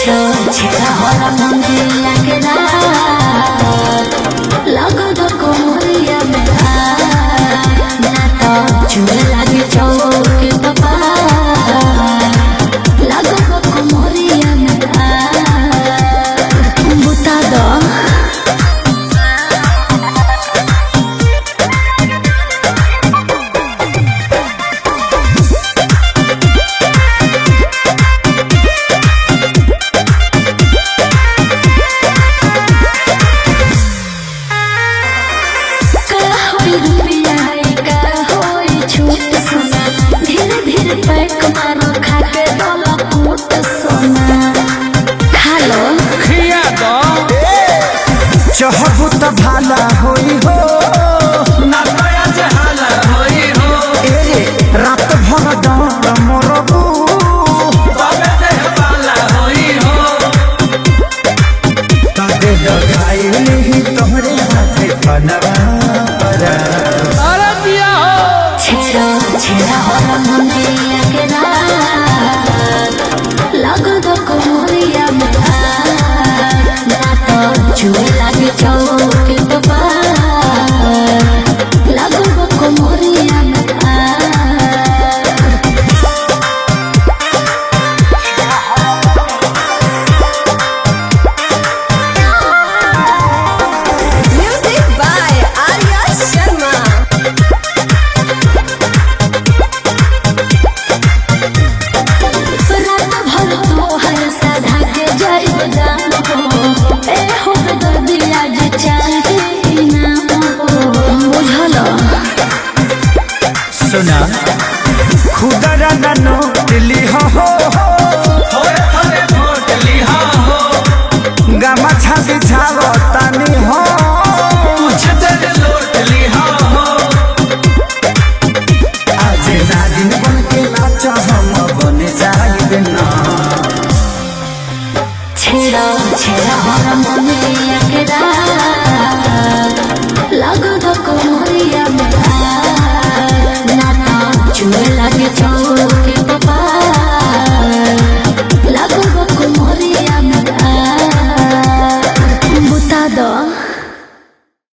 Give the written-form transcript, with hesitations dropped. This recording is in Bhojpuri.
छेड़ो छेड़ा हरा मंदिरिया के रात लगो दो कोमरिया में ना तो चूहे लागे चौके पपा लगो दो कोमरिया में बुता दो चहबू त भाला होई हो ना तया जहाला होई हो ए रात भर डर मरबू तबे देह बाला होई हो तबे लगाई नहीं तोहरे हाथे पनवा अरे दिया हो छेड़ो छेड़ा हरा मंदिरिया के रात लगो दो कोमरिया में ना तो चूहे लागे चौके पपा लगो दो कोमरिया में Music by Arya Sharma. रात भर तो हर साधा के जाइब दाम हो ए हो दर्दिया जे चाहे ना हो बुझल सुना खुदरा ना नोट ली हो थोड़े थोड़े वोट लिहा हो गामा छाती छाव तानी हो कुछ देर लोट लिहा हो आज नागिन बन के नाच हम बन जाइब ना छेड़ो छेड़ा हरा मंदिरिया के रात लगो